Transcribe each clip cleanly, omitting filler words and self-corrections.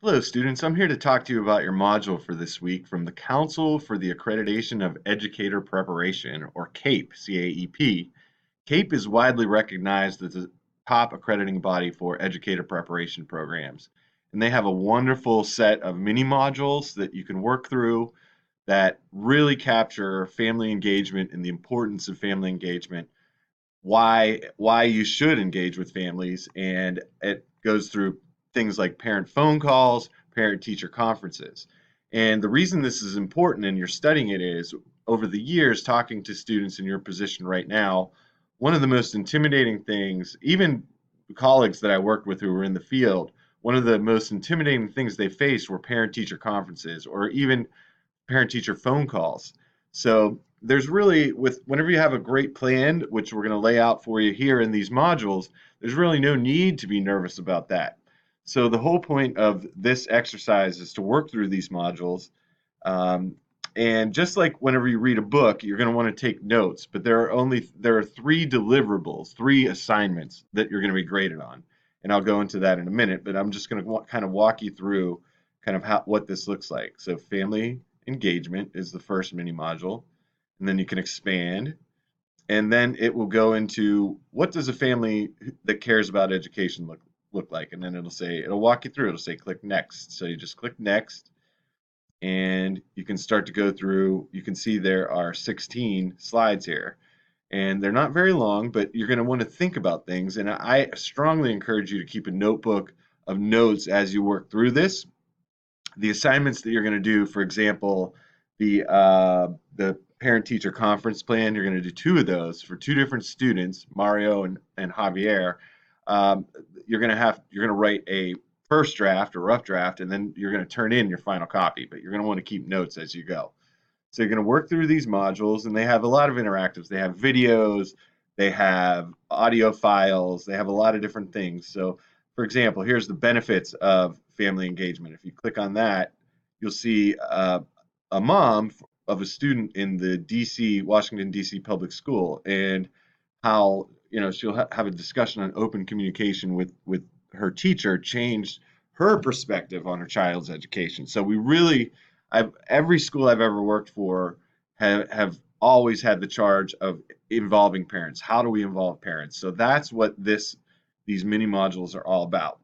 Hello, students. I'm here to talk to you about your module for this week from the Council for the Accreditation of Educator Preparation, or CAEP, C-A-E-P. CAEP is widely recognized as the top accrediting body for educator preparation programs. And they have a wonderful set of mini modules that you can work through that really capture family engagement and the importance of family engagement, why you should engage with families, and it goes through things like parent phone calls, parent teacher conferences. And the reason this is important and you're studying it is over the years talking to students in your position right now, one of the most intimidating things, even colleagues that I worked with who were in the field, one of the most intimidating things they faced were parent teacher conferences or even parent teacher phone calls. So there's really, with whenever you have a great plan, which we're going to lay out for you here in these modules, there's really no need to be nervous about that. So the whole point of this exercise is to work through these modules. Um, and just like whenever you read a book, you're going to want to take notes, but there are three deliverables, three assignments that you're going to be graded on. And I'll go into that in a minute, but I'm just going to kind of walk you through kind of what this looks like. So family engagement is the first mini module, and then you can expand, and then it will go into what does a family that cares about education look like, and then it'll walk you through. It'll say click next. So you just click next, and you can start to go through. You can see there are 16 slides here, and they're not very long, but you're going to want to think about things. And I strongly encourage you to keep a notebook of notes as you work through this. The assignments that you're going to do, for example, the parent-teacher conference plan, you're going to do two of those for two different students, Mario and Javier. Um, you're going to write a first draft or rough draft, and then you're going to turn in your final copy. But you're going to want to keep notes as you go. So you're going to work through these modules, and they have a lot of interactives. They have videos, they have audio files, they have a lot of different things. So, for example, here's the benefits of family engagement. If you click on that, you'll see a mom of a student in the Washington, D.C. public school, and how she'll have a discussion on open communication with her teacher changed her perspective on her child's education. So we really every school I've ever worked for have always had the charge of involving parents. How do we involve parents? So that's what these mini modules are all about.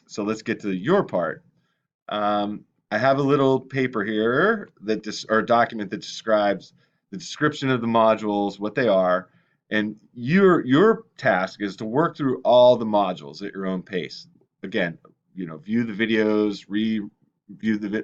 So let's get to your part. I have a little paper here or a document that describes the description of the modules, what they are, and your task is to work through all the modules at your own pace. Again, view the videos,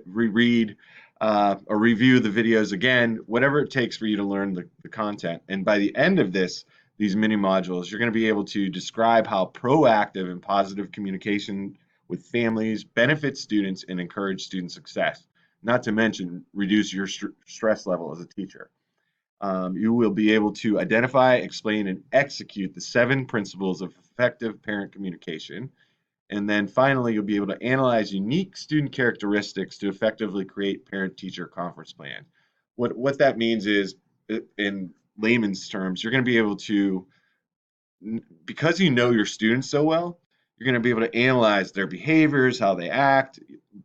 reread, or review the videos again, whatever it takes for you to learn the content. And by the end of these mini modules, you're going to be able to describe how proactive and positive communication with families benefit students and encourage student success, not to mention reduce your stress level as a teacher. You will be able to identify, explain, and execute the 7 principles of effective parent communication. And then finally, you'll be able to analyze unique student characteristics to effectively create parent-teacher conference plan. What that means is, in layman's terms, you're going to be able to, because you know your students so well, you're going to be able to analyze their behaviors, how they act,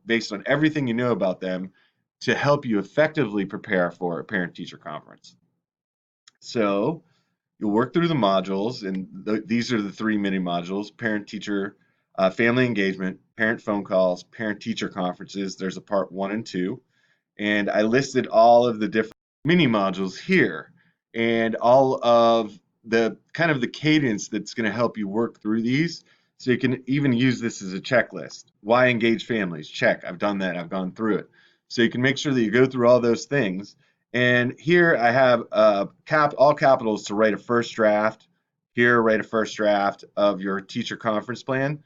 based on everything you know about them, to help you effectively prepare for a parent-teacher conference. So you'll work through the modules, and these are the 3 mini modules: parent-teacher, family engagement, parent phone calls, parent-teacher conferences. There's a part 1 and 2. And I listed all of the different mini modules here and all of the kind of the cadence that's going to help you work through these. So you can even use this as a checklist. Why engage families? Check. I've done that. I've gone through it. So you can make sure that you go through all those things. And here I have all capitals to write a first draft. Here, write a first draft of your teacher conference plan.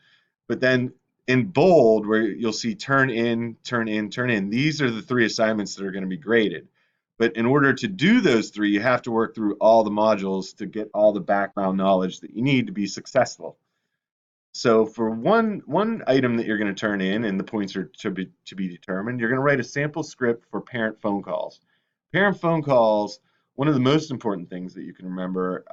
But then in bold, where you'll see turn in, turn in, turn in, these are the 3 assignments that are going to be graded. But in order to do those 3, you have to work through all the modules to get all the background knowledge that you need to be successful. So for one item that you're going to turn in, and the points are to be determined, you're going to write a sample script for parent phone calls. Parent phone calls, one of the most important things that you can remember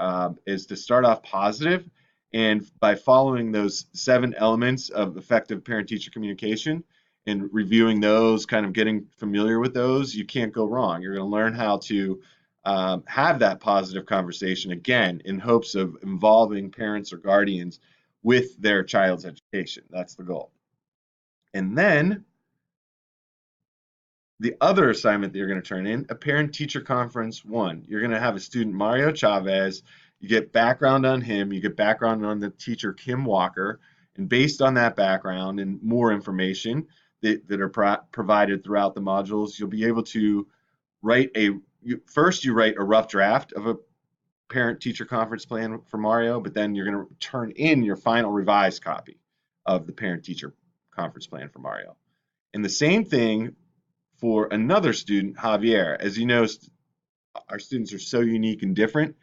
is to start off positive, and by following those 7 elements of effective parent-teacher communication, and reviewing those, kind of getting familiar with those, you can't go wrong. You're going to learn how to have that positive conversation again in hopes of involving parents or guardians with their child's education. That's the goal. And then the other assignment that you're going to turn in, a parent-teacher conference one. You're going to have a student, Mario Chavez. You get background on him. You get background on the teacher, Kim Walker. And based on that background and more information that are provided throughout the modules, you'll be able to write first you write a rough draft of a parent-teacher conference plan for Mario, but then you're going to turn in your final revised copy of the parent-teacher conference plan for Mario. And the same thing for another student, Javier. As you know, our students are so unique and different.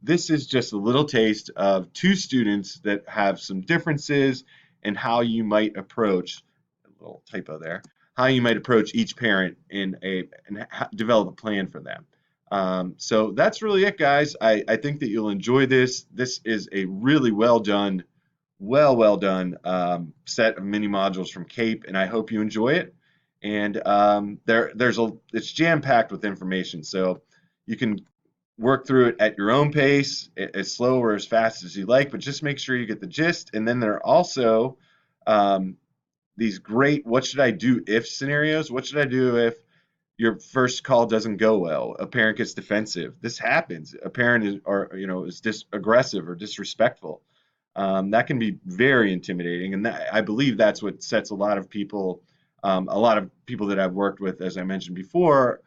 This is just a little taste of two students that have some differences and how you might approach, a little typo there, how you might approach each parent and develop a plan for them. So that's really it, guys. I think that you'll enjoy this. This is a really well done set of mini modules from Cape, and I hope you enjoy it. And it's jam-packed with information, so you can work through it at your own pace, as slow or as fast as you like, but just make sure you get the gist. And then there are also these great "what should I do if" scenarios. What should I do if your first call doesn't go well? A parent gets defensive. This happens. A parent is aggressive or disrespectful. That can be very intimidating, and I believe that's what sets a lot of people that I've worked with, as I mentioned before,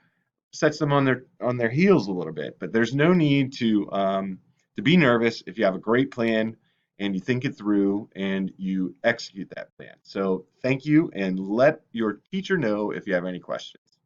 sets them on their heels a little bit. But there's no need to be nervous if you have a great plan and you think it through and you execute that plan. So thank you, and let your teacher know if you have any questions.